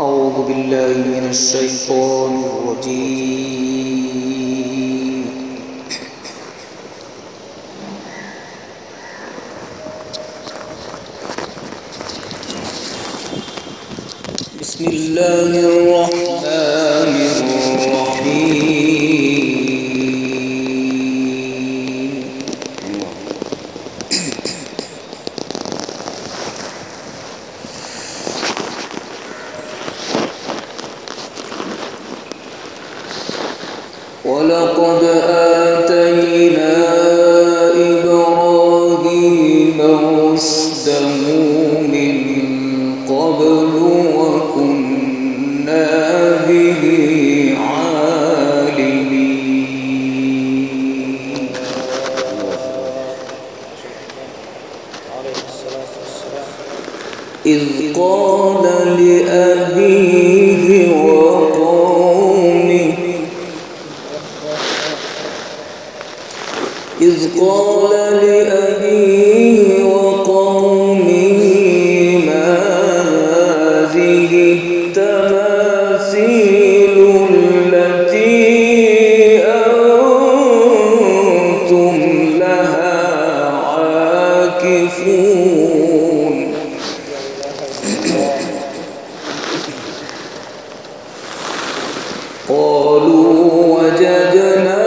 أعوذ بالله من الشيطان الرجيم. بسم الله الرحمن الرحيم. ولقد آتينا إبراهيم رشده من قبل وكنا به عالمين. إذ قال لأبيه وقومه ما هذه التماثيل التي أنتم لها عاكفون. قالوا وجدنا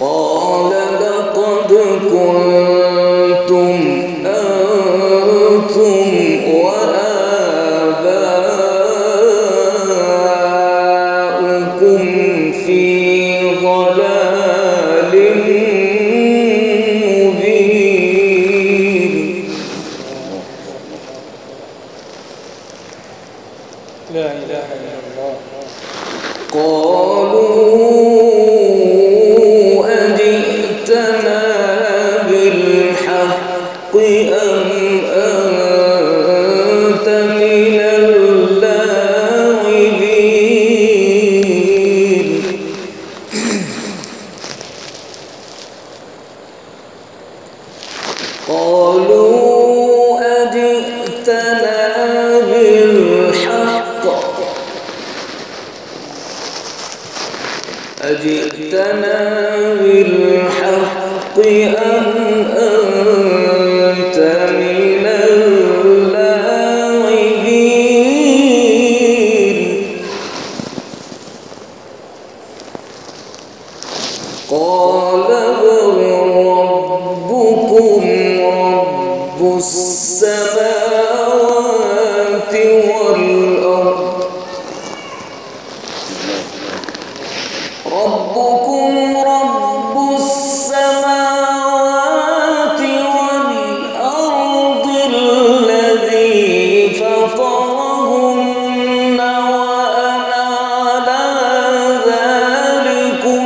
قال لقد كنتم أنتم وآباؤكم في ضلال مبين. لا إله إلا الله. قالوا أجئتنا بالحق أم أنت من اللاعبين. قالوا أجئتنا بالحق أم أنت من اللاعبين. قال بل ربكم رب السماوات والأرض الذي فطرهن وأنا على ذلكم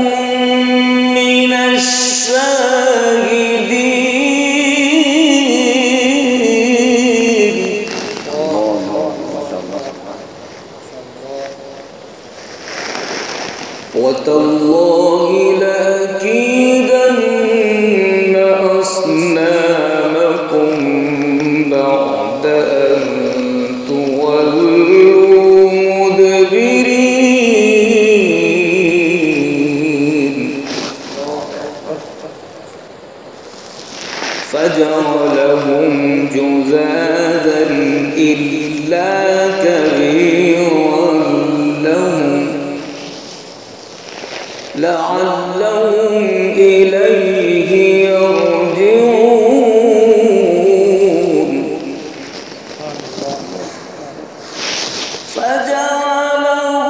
من الشاهدين. وتالله لأكيدن أصنامكم بعد أن تولوا مدبرين. فجعلهم جذاذا إلا كبيرا لهم لعلهم إليه يرجعون. فجعلهم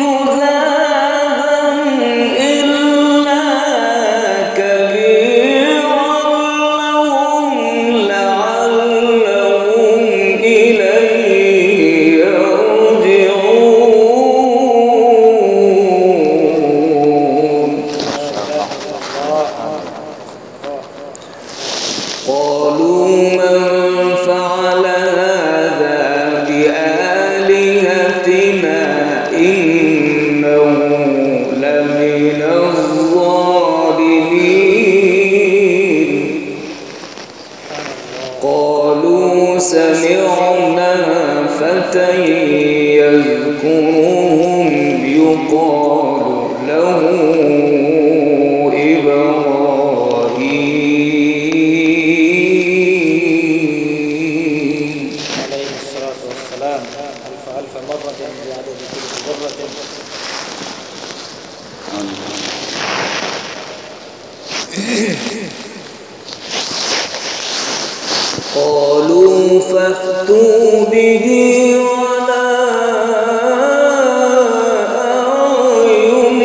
جذاذا إلا كبيرا لهم لعلهم إليه يرجعون. قالوا سمعنا فتى يذكرهم يقال له إبراهيم عليه الصلاة والسلام. ألف مرة بعدد كل ذرة. قالوا فأتوا به على أعين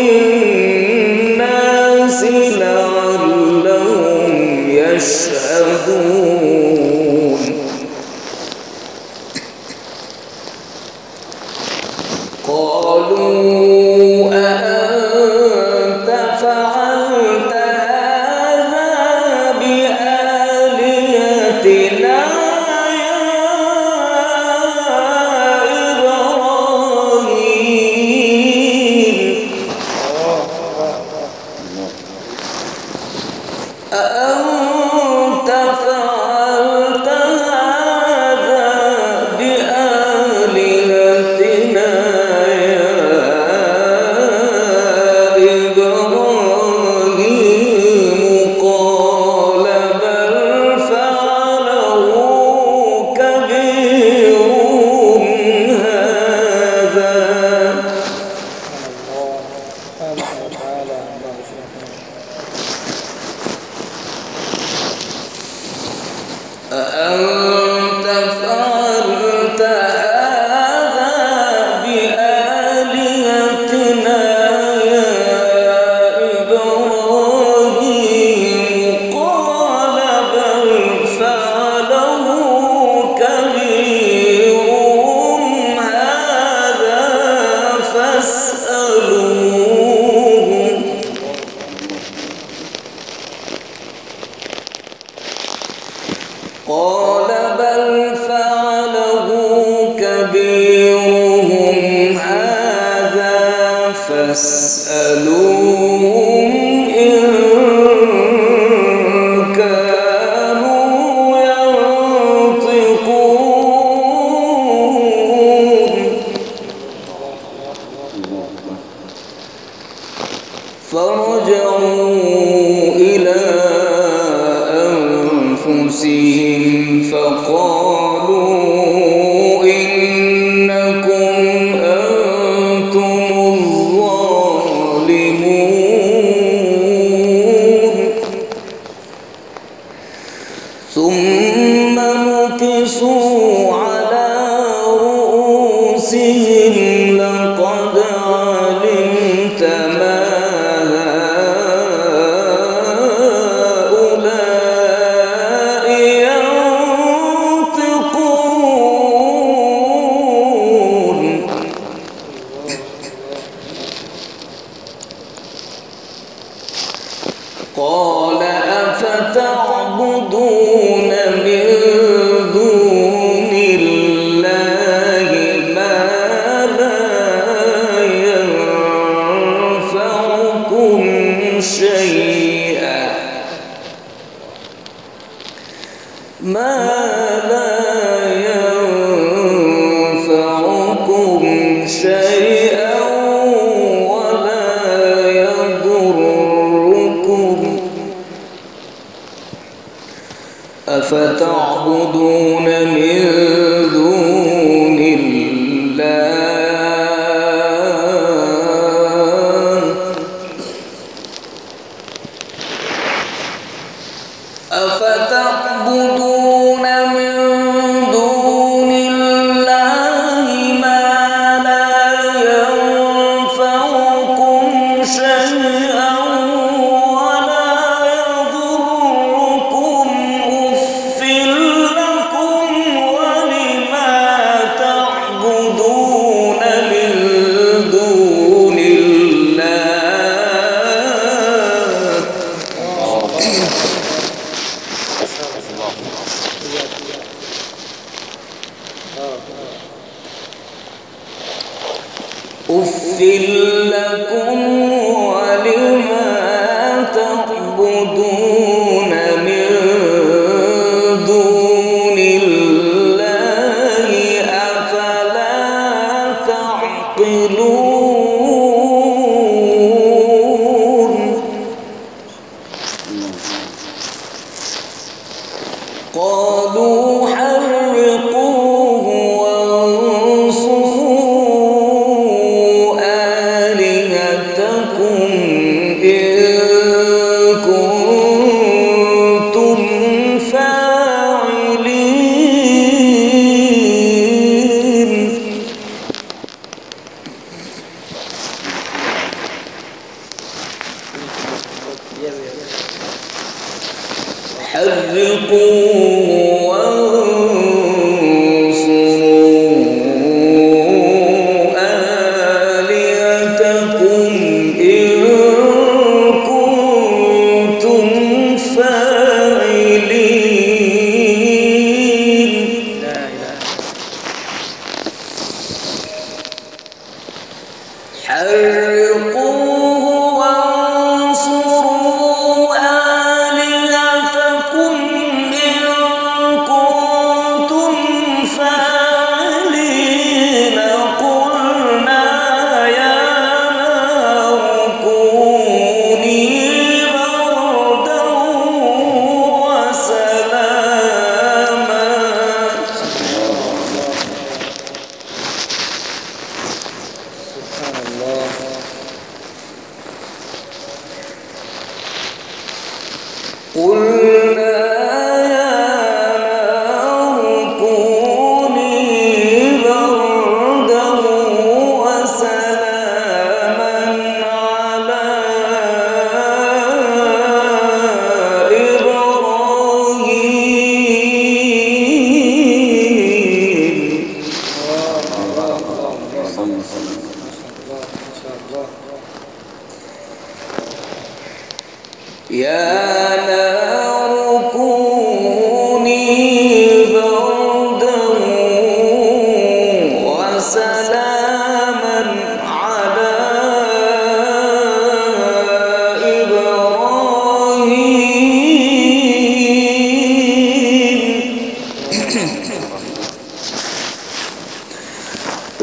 الناس لعلهم يشهدون قالوا أأنت فعلت هذا بآلهتنا يا إبراهيم أأنت فعلت هذا بآلهتنا يا إبراهيم قال بل فعله كبيرهم هذا سبحانه وتعالى. أأنت فعلت هذا بآلهتنا يا إبراهيم قال بل فعله كبيرهم هذا فاسألوهم قال بل فعله كبيرهم هذا فاسألوهم إن كانوا ينطقون فرجعوا إلى أنفسهم فقالوا إنكم أنتم الظالمون ثم نكسوا على رؤوسهم لقد علمت ما هؤلاء ينطقون قال أفتعبدون من دون الله ما لا ينفعكم شيئا ولا يضركم أفتعبدون من دون الله أفتعبدون من دون الله ما لا ينفعكم شيئا ولا يضركم أف لكم ولما تعبدون من دون أف لكم ولما تعبدون من دون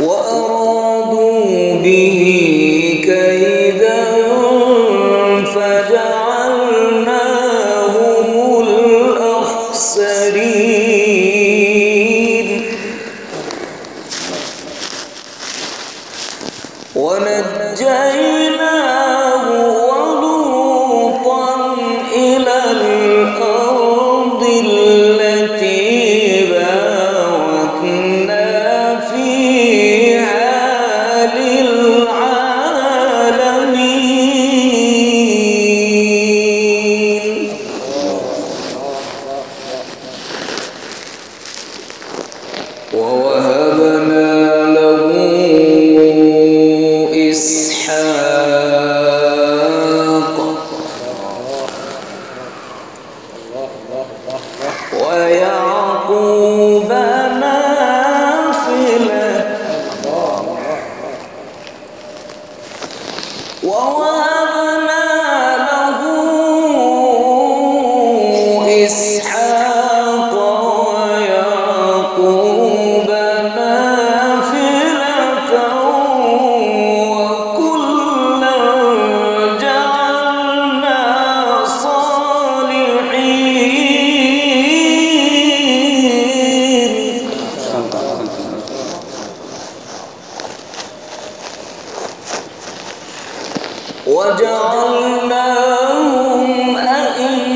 وأرادوا به كيدا فجعلناهم الأخسرين ونجيناه ولوطا إلى الأرض التي باركنا فيها للعالمين ووهبنا له إسحاق ويعقوب نافلة ووهبنا له إسحاق ويعقوب نافلة وكلا جعلنا صالحين وجعلناهم أئمة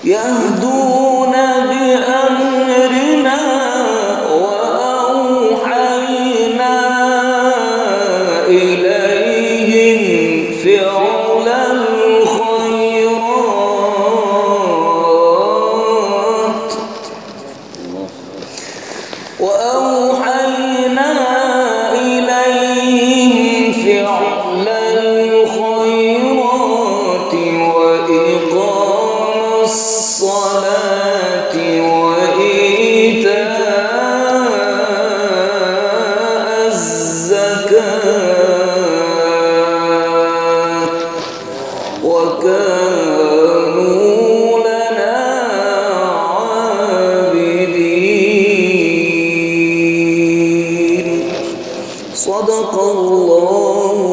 يهدون بأمرنا وأوحينا إليهم فعل الخيرات وإقام الصلاة وإيتاء الزكاة وكانوا لنا عابدين. صدق الله